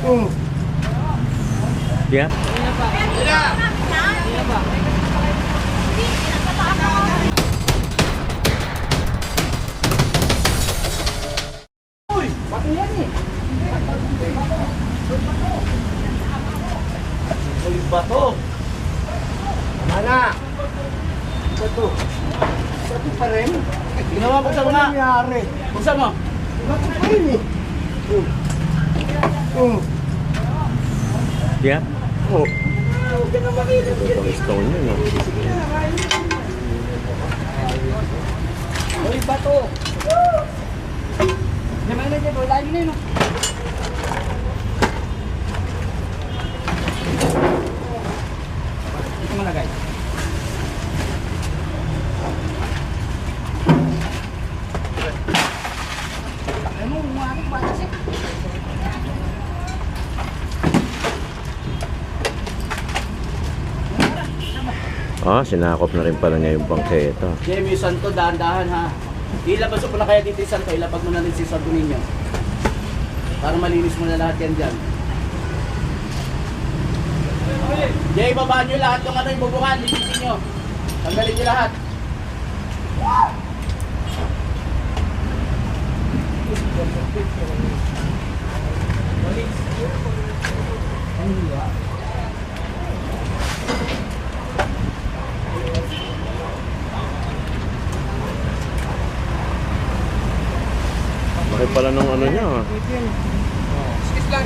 Yeah. Uy, bato yan eh. Uy, bato. Tama na. Bato. Bato pa rin. Ginawa, buksan mo nga. Ano nangyari? Buksan mo. Bato pa rin eh. Yeah. Oh. Huwag na makita. Ito stone yun. Oh. Uy, bato. Naman na dyan, wala yun eh, no? Ito mo na, guys. Ano mo, umaring batas eh. Ah, sinakop na rin pala niya yung bangketa. Jamie, yung santo, dahan-dahan ha. Ilabas mo na kaya dito yung santo, ilapag mo na rin si santo ninyo. Para malinis mo na lahat yan dyan. Jay, babaan nyo lahat yung ano yung bubungan, linisin nyo. Tanggalin nyo lahat. Bakit pala nung ano niya? Skis lang.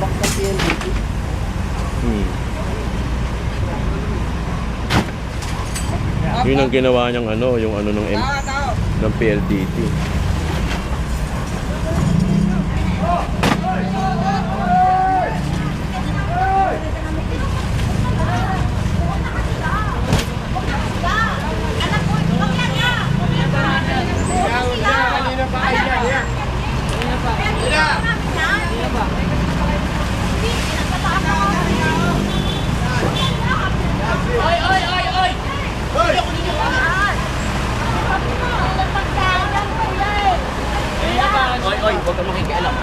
Bakit PLDT? Yun ang ginawa niyang ano, yung ano ng PLDT. Kanina pa ay yan, yan. Oy, oy, oy, oy! Hoy! Oy, oy, huwag kang makikialam.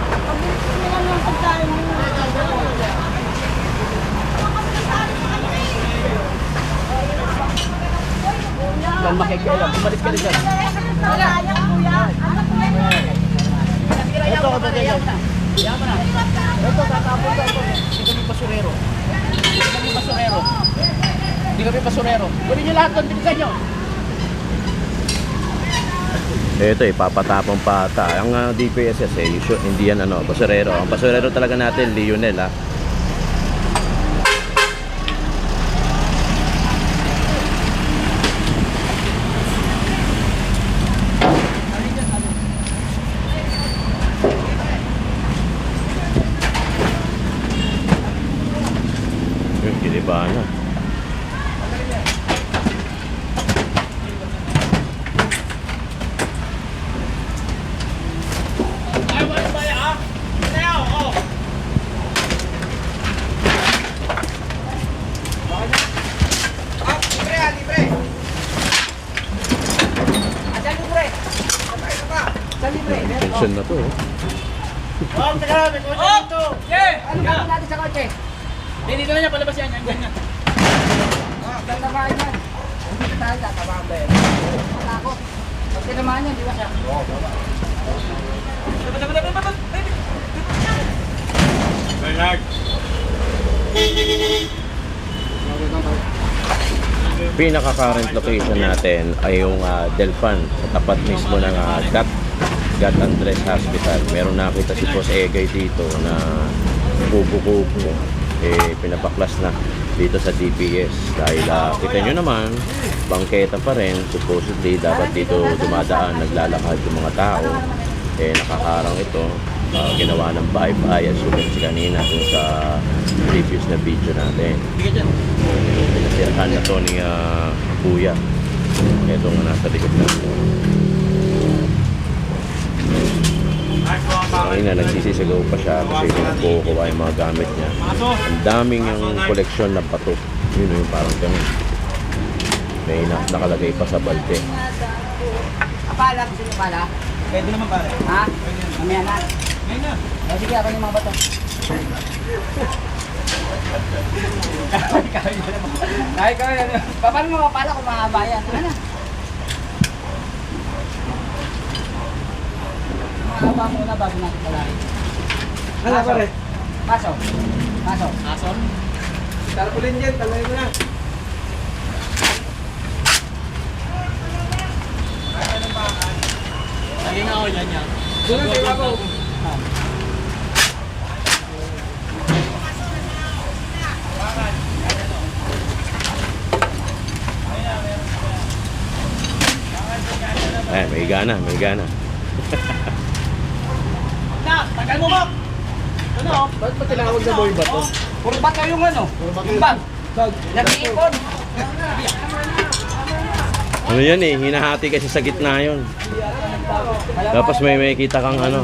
Huwag kang makikialam, umalis ka na dyan. Ito, ako ba dyan? Yaman na. Ito, tatapon ka ito. Hindi kami basurero. Hindi kami basurero. Hindi kami basurero. Kunin nyo lahat doon, bilisan nyo. Ito papatapong pata. Ang DPSS hindi yan ano, basurero. Ang basurero talaga natin, Lionel ha. Yun, kinibahan na. Tension na to. Oh, teka lang, may kotse dito. Ano ba natin sa kotse? Hindi, dito na yan, palabas yan, yan, yan. Dahil na ba yan? Hindi tayo tatabang ba yan? Matakot. Pag tinamaan yan, di ba siya? Oo, baba. Pinaka-current location natin ay yung Delpan sa tapat mismo ng Gat Andres Hospital. Meron nakita si Boss Egay dito na kubo-kubo pinapaklas na dito sa DPS dahil kita nyo naman bangketa pa rin, supposedly dapat dito dumadaan, naglalakad yung mga tao, nakakarang ito. Ginawa ng bahay-bahay at sulit si kanina dun sa previous na video natin. Pinasirahan na to ni Kuya. Ito nga nasa likod na. Kanina nagsisisigaw pa siya kasi pinagkukuha yung mga gamit niya. Ang daming yung koleksyon na bato. Yun yung parang ganun. May nakalagay pa sa balde. Apala, gusto niyo pala? Pwede naman pare. Ha? Mamaya na. Ngayon na. O sige, ako yung mga bato. Kaya ka naman. Paano mo mapala kung mahaba yan? Ano? Mahaba muna bago natin palahin. Ano pare? Pasok. Pasok. Ason? Tarpulin dyan, talay mo na. Lagi nga ako yan yan. Sunod kay Babaw. Eh, may gana, may gana. Na, tagal mo ba? Ano? Ba't ba tinawag na boy ba to? Puro bato yung ano? Yung bag. Nag-iipon. Ano yan eh, hinahati kasi sa gitna yun. Tapos may kita kang ano.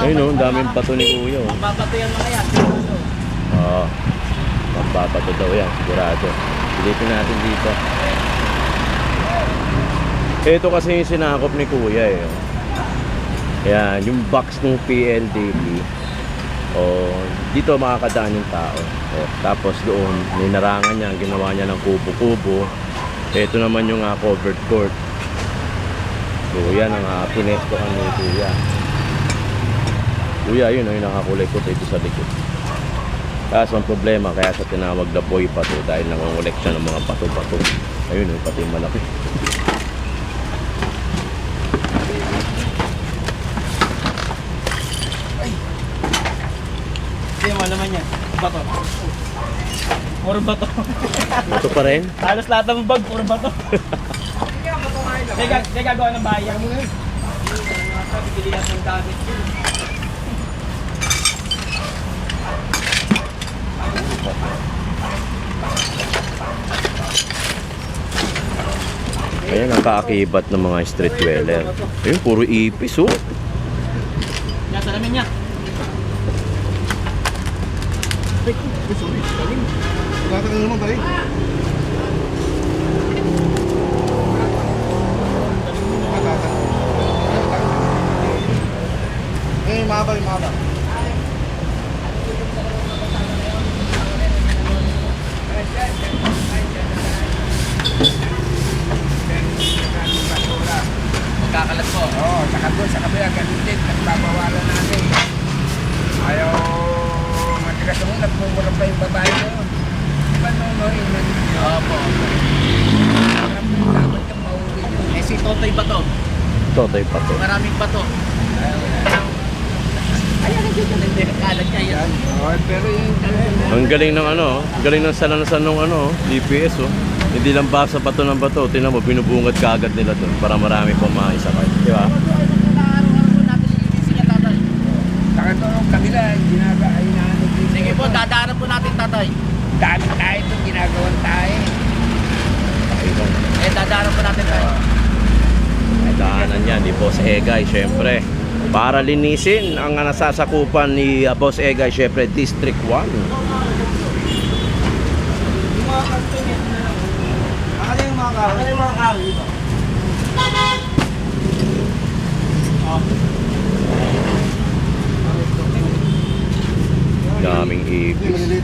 Ayun o, ang daming bato ni Kuya. Oh. Mababato yan mga yan. Oo. Magbabato daw yan, sigurado. Silipin natin dito. Ito kasi yung sinakop ni Kuya eh. Yan, yung box ng PLDT. Dito makakadaan yung tao. Tapos doon, ninarangan niya, ginawa niya ng kubo-kubo. Ito naman yung covered court. So yan ang pinestohan ni Kuya. Kuya, yun yung nakakulay ko dito sa likod. Kaso ang problema, kaya sa tinawag na boy pato dahil nangungulek siya ng mga pato-pato. Ayun, pati yung malaki. Hindi mo naman yan. Bato. Puro bato. Ito pa rin. Halos lahat ng bag, puro bato. Hindi gagawa ng bayan. Bibili yan ng gamit. Ayan ang kaakibat ng mga street dweller. Ayun, puro ipis oh. Yan, salamin niya. Wala ka na naman tayo. Eh, mahaba, mahaba. Magkakalat po. Oo, saka doon sa kabila, ganun din. Nagbabawalan natin. Ayaw matigas mo, nagmumurang pa yung babae mo. Diba no, yun. Opo. Dapat kang mahuli yun. Eh si Totoy Bato. Totoy pato. Maraming bato. Ayan, hindi nakalat niya yan. Oo, pero yung Ang galing ng ano, ang galing ng salansan ng ano, DPS oh. Hindi lang basa bato ng bato, tingnan mo binubungad kaagad nila doon para marami pa maisakay, di ba? Araw-araw natin lilinisin yan, tatay. saka doon kabila, ginagawa, ay naano din. Sige po, dadaanan po natin, tatay. Dami tayo ito, ginagawan tayo. Ayun. Eh, dadaanan po natin tayo. Daanan niya ni Boss Egay, syempre. Para linisin ang nasasakupan ni Boss Egay, syempre District 1. Akala yung mga kawin. Akala yung mga kawin dito. Daming ipis. Maliliit.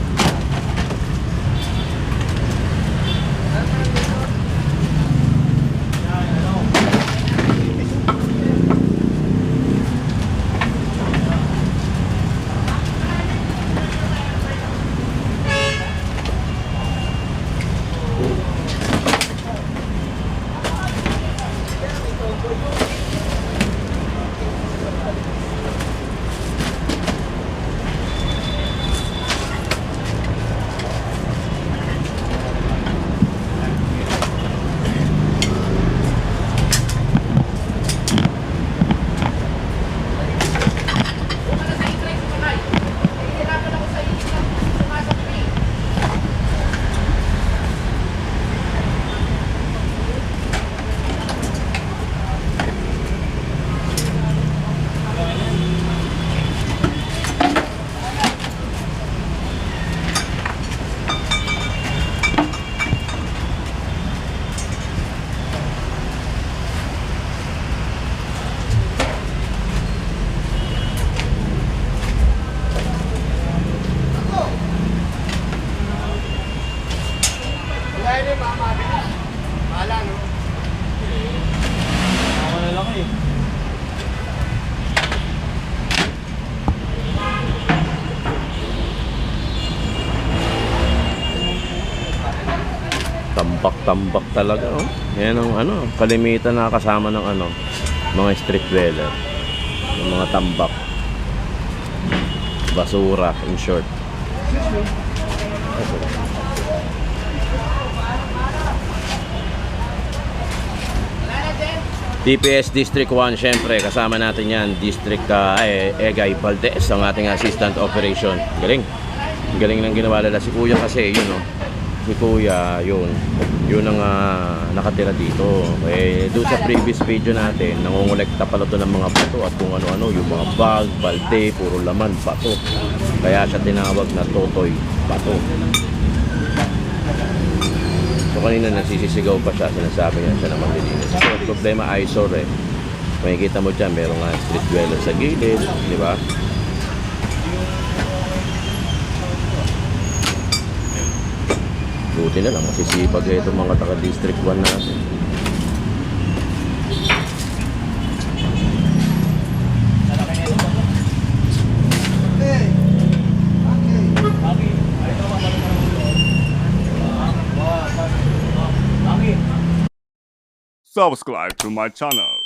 Bahala, no? Malalaki. Tambak-tambak talaga, oh. Yan ang ano, kalimitan na kasama ng ano, mga street dweller. Yung mga tambak. Basura, in short. DPS District 1, syempre, kasama natin yan, District Egay Valdez, ang ating Assistant Operation. Galing. Galing ng ginawa nila. Si Kuya kasi, yun, oh. Si Kuya, yun ang nakatira dito. Eh, doon sa previous video natin, nangungulekta pala doon ng mga bato at kung ano-ano, yung mga bag, balde, puro laman, bato. Kaya siya tinawag na Totoy Bato. So kanina nagsisisigaw pa siya, sinasabi niya siya naman nilinis. So problema eyesore eh. Makikita mo dyan, meron nga street dweller sa gilid, di ba? Buti na lang, masisipag eh itong mga taga-district 1 natin. Subscribe to my channel.